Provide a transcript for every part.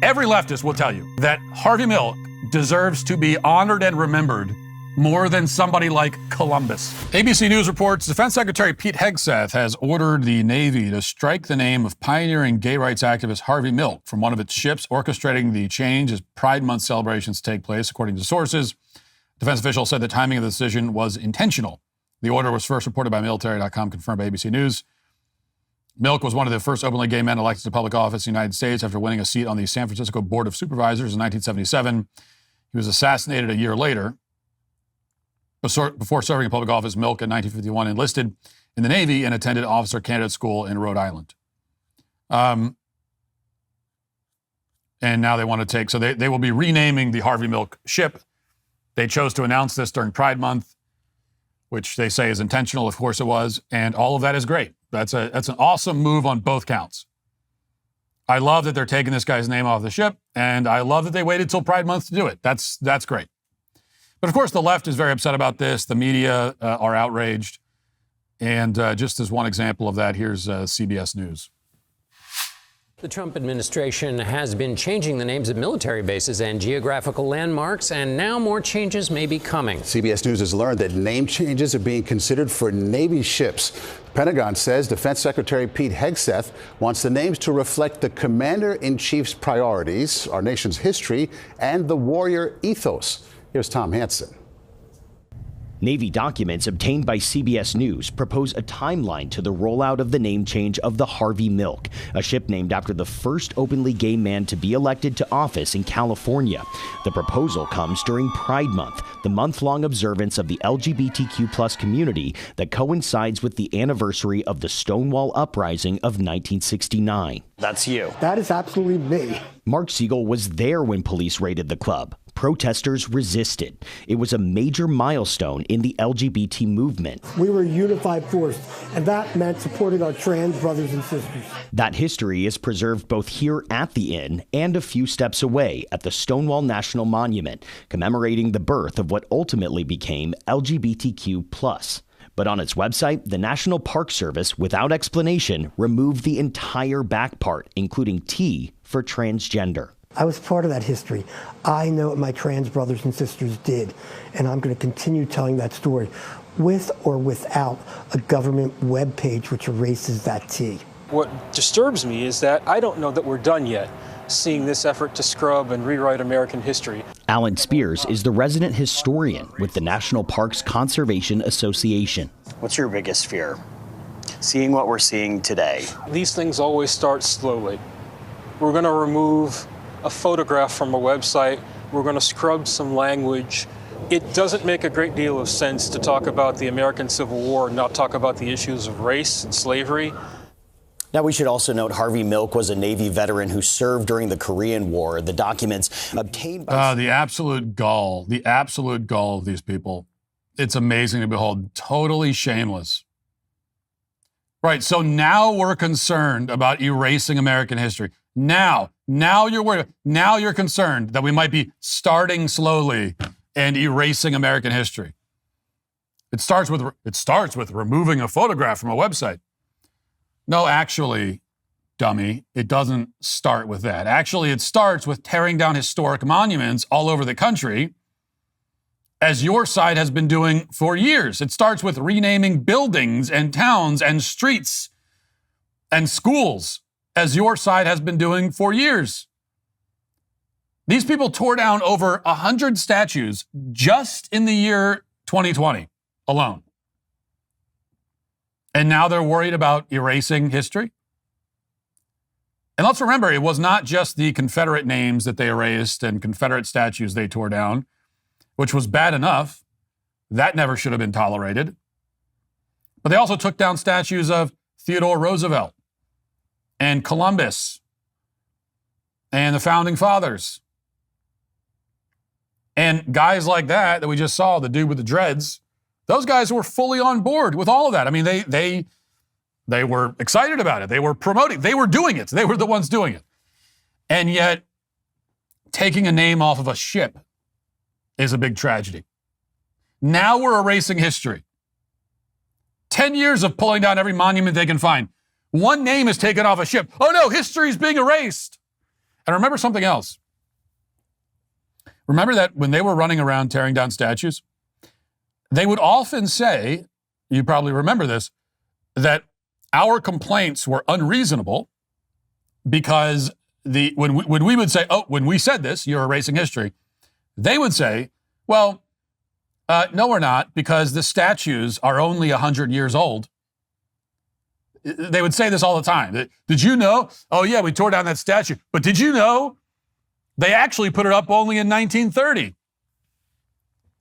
Every leftist will tell you that Harvey Milk deserves to be honored and remembered more than somebody like Columbus. ABC News reports Defense Secretary Pete Hegseth has ordered the Navy to strike the name of pioneering gay rights activist Harvey Milk from one of its ships orchestrating the change as Pride Month celebrations take place, according to sources. Defense officials said the timing of the decision was intentional. The order was first reported by military.com, confirmed by ABC News. Milk was one of the first openly gay men elected to public office in the United States after winning a seat on the San Francisco Board of Supervisors in 1977. He was assassinated a year later. Before serving in public office, Milk in 1951 enlisted in the Navy and attended officer candidate school in Rhode Island. And now they want to take, so they will be renaming the Harvey Milk ship. They chose to announce this during Pride Month, which they say is intentional. Of course it was. And all of that is great. That's an awesome move on both counts. I love that they're taking this guy's name off the ship, and I love that they waited till Pride Month to do it. That's great. But of course, the left is very upset about this. The media are outraged. And just as one example of that, here's CBS News. The Trump administration has been changing the names of military bases and geographical landmarks, and now more changes may be coming. CBS News has learned that name changes are being considered for Navy ships. The Pentagon says Defense Secretary Pete Hegseth wants the names to reflect the Commander-in-Chief's priorities, our nation's history, and the warrior ethos. Here's Tom Hansen. Navy documents obtained by CBS News propose a timeline to the rollout of the name change of the Harvey Milk, a ship named after the first openly gay man to be elected to office in California. The proposal comes during Pride Month, the month-long observance of the LGBTQ+ community that coincides with the anniversary of the Stonewall Uprising of 1969. That's you. That is absolutely me. Mark Siegel was there when police raided the club. Protesters resisted. It was a major milestone in the LGBT movement. We were a unified force, and that meant supporting our trans brothers and sisters. That history is preserved both here at the Inn and a few steps away at the Stonewall National Monument, commemorating the birth of what ultimately became LGBTQ+. But on its website, the National Park Service, without explanation, removed the entire back part, including T for transgender. I was part of that history. I know what my trans brothers and sisters did, and I'm going to continue telling that story with or without a government webpage which erases that T. What disturbs me is that I don't know that we're done yet seeing this effort to scrub and rewrite American history. Alan Spears is the resident historian with the National Parks Conservation Association. What's your biggest fear? Seeing what we're seeing today. These things always start slowly. We're going to remove a photograph from a website. We're going to scrub some language. It doesn't make a great deal of sense to talk about the American Civil War and not talk about the issues of race and slavery. Now, we should also note Harvey Milk was a Navy veteran who served during the Korean War. The documents obtained by... the absolute gall of these people. It's amazing to behold. Totally shameless. Right, so now we're concerned about erasing American history. Now you're worried. Now you're concerned that we might be starting slowly and erasing American history. It starts with removing a photograph from a website. No, actually, dummy, it doesn't start with that. Actually, it starts with tearing down historic monuments all over the country, as your side has been doing for years. It starts with renaming buildings and towns and streets and schools, as your side has been doing for years. These people tore down over 100 statues just in the year 2020 alone. And now they're worried about erasing history. And let's remember, it was not just the Confederate names that they erased and Confederate statues they tore down, which was bad enough. That never should have been tolerated. But they also took down statues of Theodore Roosevelt and Columbus and the Founding Fathers. And guys like that we just saw, the dude with the dreads, those guys were fully on board with all of that. I mean, they were excited about it. They were promoting. They were doing it. They were the ones doing it. And yet, taking a name off of a ship is a big tragedy. Now we're erasing history. 10 years of pulling down every monument they can find. One name is taken off a ship. Oh no, history is being erased. And remember something else. Remember that when they were running around tearing down statues, they would often say, you probably remember this, that our complaints were unreasonable because when we would say, oh, when we said this, you're erasing history, they would say, well, no, we're not, because the statues are only 100 years old. They would say this all the time. Did you know? Oh, yeah, we tore down that statue. But did you know they actually put it up only in 1930?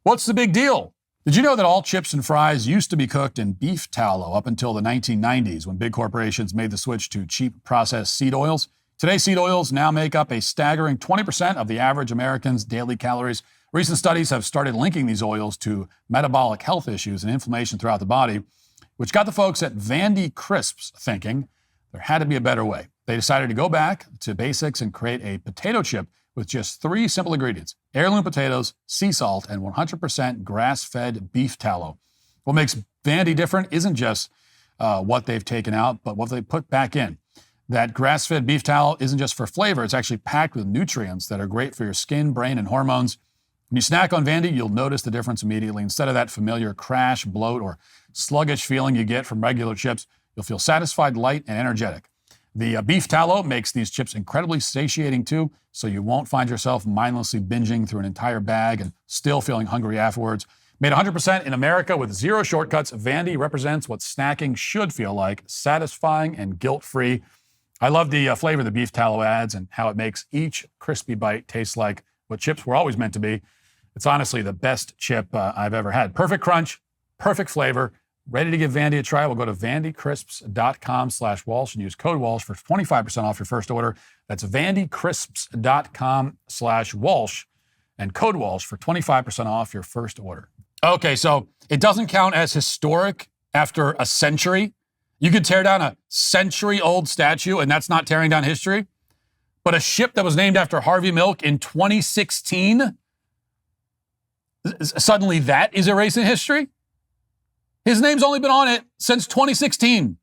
What's the big deal? Did you know that all chips and fries used to be cooked in beef tallow up until the 1990s when big corporations made the switch to cheap processed seed oils? Today, seed oils now make up a staggering 20% of the average American's daily calories. Recent studies have started linking these oils to metabolic health issues and inflammation throughout the body, which got the folks at Vandy Crisps thinking there had to be a better way. They decided to go back to basics and create a potato chip with just 3 simple ingredients: heirloom potatoes, sea salt, and 100% grass-fed beef tallow. What makes Vandy different isn't just what they've taken out, but what they put back in. That grass-fed beef tallow isn't just for flavor. It's actually packed with nutrients that are great for your skin, brain, and hormones. When you snack on Vandy, you'll notice the difference immediately. Instead of that familiar crash, bloat, or sluggish feeling you get from regular chips, you'll feel satisfied, light, and energetic. The beef tallow makes these chips incredibly satiating too, so you won't find yourself mindlessly binging through an entire bag and still feeling hungry afterwards. Made 100% in America with 0 shortcuts, Vandy represents what snacking should feel like: satisfying and guilt-free. I love the flavor the beef tallow adds and how it makes each crispy bite taste like what chips were always meant to be. It's honestly the best chip I've ever had. Perfect crunch, perfect flavor. Ready to give Vandy a try? We'll go to vandycrisps.com/Walsh and use code Walsh for 25% off your first order. That's vandycrisps.com/Walsh and code Walsh for 25% off your first order. Okay, so it doesn't count as historic after a century. You could tear down a century-old statue, and that's not tearing down history. But a ship that was named after Harvey Milk in 2016, suddenly that is erasing history? His name's only been on it since 2016.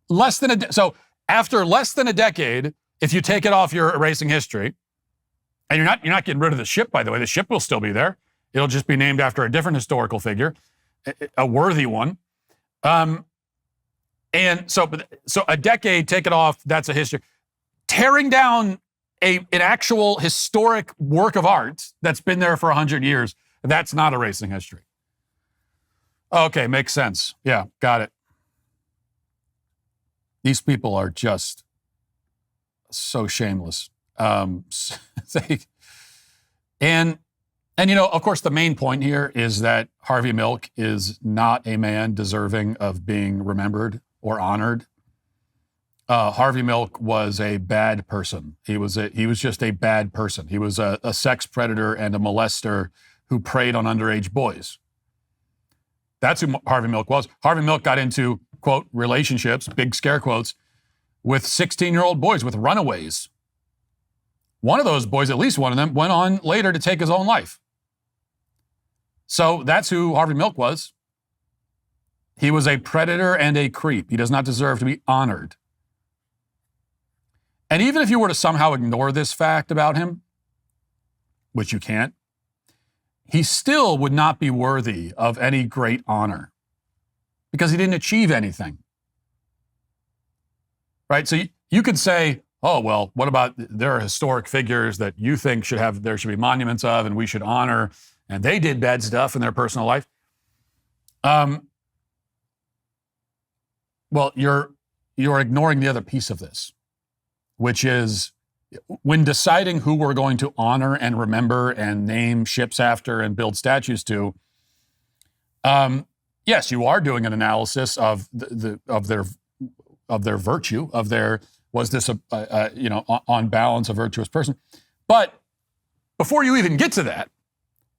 So after less than a decade, if you take it off, you're erasing history. And you're not getting rid of the ship, by the way. The ship will still be there. It'll just be named after a different historical figure, a worthy one. And so a decade, take it off, that's a history. Tearing down an actual historic work of art that's been there for 100 years, that's not erasing history. Okay, makes sense. Yeah, got it. These people are just so shameless. And you know, of course, the main point here is that Harvey Milk is not a man deserving of being remembered or honored. Harvey Milk was a bad person. He was just a bad person. He was a sex predator and a molester who preyed on underage boys. That's who Harvey Milk was. Harvey Milk got into, quote, relationships, big scare quotes, with 16-year-old boys, with runaways. One of those boys, at least one of them, went on later to take his own life. So that's who Harvey Milk was. He was a predator and a creep. He does not deserve to be honored. And even if you were to somehow ignore this fact about him, which you can't, he still would not be worthy of any great honor because he didn't achieve anything. Right? So you could say, oh, well, what about there are historic figures that you think there should be monuments of and we should honor, and they did bad stuff in their personal life. Well, you're ignoring the other piece of this, which is when deciding who we're going to honor and remember and name ships after and build statues to, yes, you are doing an analysis of their virtue, was this on balance a virtuous person? But before you even get to that,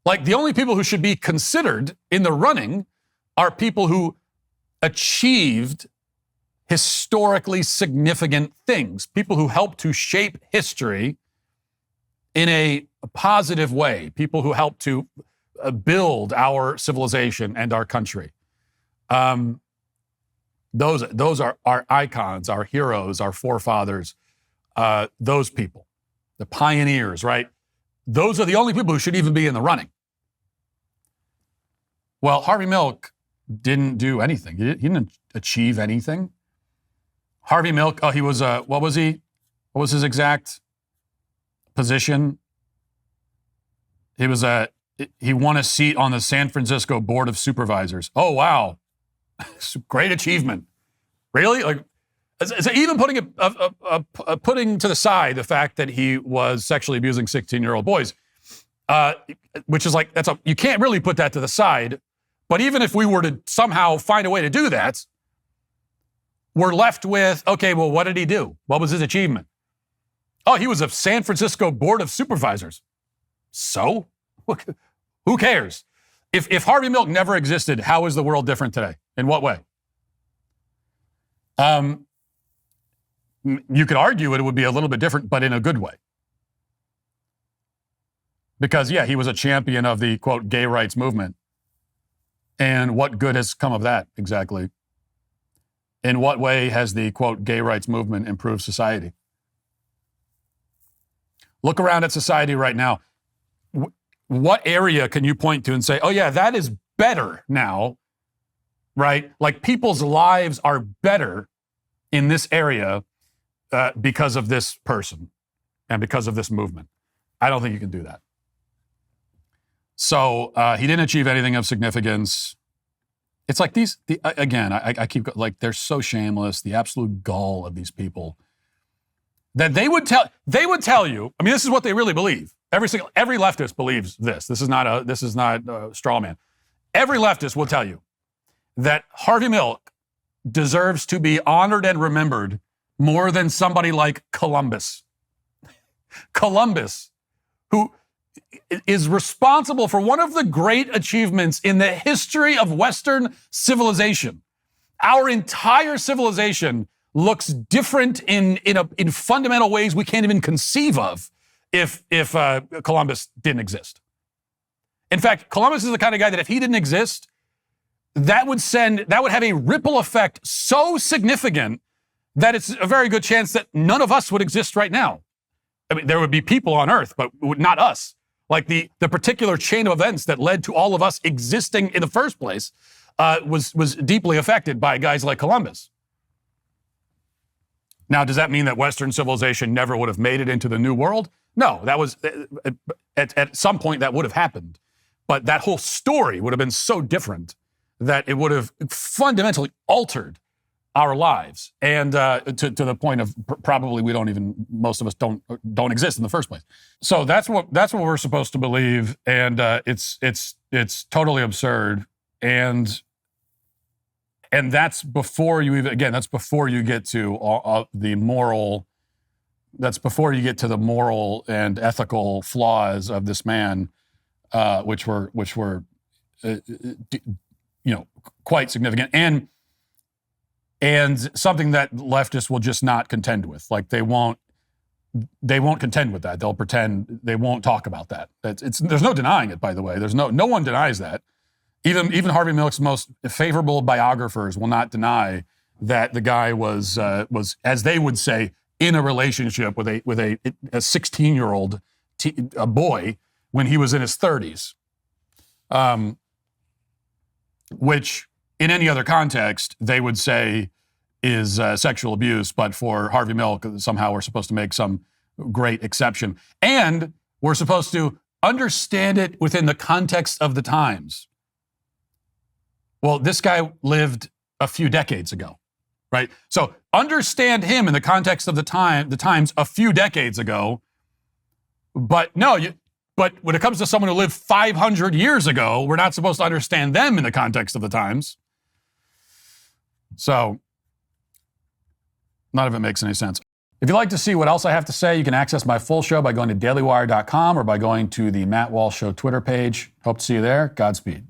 like the only people who should be considered in the running are people who achieved historically significant things, people who helped to shape history in a positive way, people who helped to build our civilization and our country. Those are our icons, our heroes, our forefathers, those people. the pioneers, right? Those are the only people who should even be in the running. Well, Harvey Milk didn't do anything. He didn't achieve anything. Harvey Milk, he was what was he? What was his exact position? He won a seat on the San Francisco Board of Supervisors. Oh, wow. Great achievement. Really? Like, so even putting to the side the fact that he was sexually abusing 16-year-old boys, which is like, you can't really put that to the side. But even if we were to somehow find a way to do that, we're left with, okay, well, what did he do? What was his achievement? Oh, he was a San Francisco Board of Supervisors. So? Who cares? If Harvey Milk never existed, how is the world different today? In what way? You could argue it would be a little bit different, but in a good way. Because, yeah, he was a champion of the, quote, gay rights movement. And what good has come of that, exactly? In what way has the, quote, gay rights movement improved society? Look around at society right now. What area can you point to and say, oh, yeah, that is better now, right? Like people's lives are better in this area because of this person and because of this movement. I don't think you can do that. So he didn't achieve anything of significance. It's like I keep, like, they're so shameless, the absolute gall of these people, that they would tell you, I mean, this is what they really believe. Every leftist believes this. This is not a straw man. Every leftist will tell you that Harvey Milk deserves to be honored and remembered more than somebody like Columbus. Columbus, who is responsible for one of the great achievements in the history of Western civilization. Our entire civilization looks different in fundamental ways we can't even conceive of if Columbus didn't exist. In fact, Columbus is the kind of guy that if he didn't exist, that would have a ripple effect so significant that it's a very good chance that none of us would exist right now. I mean, there would be people on Earth, but not us. Like the particular chain of events that led to all of us existing in the first place was deeply affected by guys like Columbus. Now, does that mean that Western civilization never would have made it into the New World? No, that was at some point that would have happened. But that whole story would have been so different that it would have fundamentally altered our lives, and to the point of probably most of us don't exist in the first place. So that's what we're supposed to believe, and it's totally absurd, and that's before you get to the moral. That's before you get to the moral and ethical flaws of this man, which were quite significant, and something that leftists will just not contend with. Like they won't contend with that. They'll pretend they won't talk about that. There's no denying it, by the way. There's no one denies that. Even Harvey Milk's most favorable biographers will not deny that the guy was, as they would say, in a relationship with a 16-year-old a boy when he was in his 30s, which in any other context they would say is sexual abuse, but for Harvey Milk somehow we're supposed to make some great exception, and we're supposed to understand it within the context of the times. Well, this guy lived a few decades ago, right? So understand him in the context of the times a few decades ago. But but when it comes to someone who lived 500 years ago, we're not supposed to understand them in the context of the times. So none of it makes any sense. If you'd like to see what else I have to say, you can access my full show by going to dailywire.com or by going to the Matt Walsh Show Twitter page. Hope to see you there. Godspeed.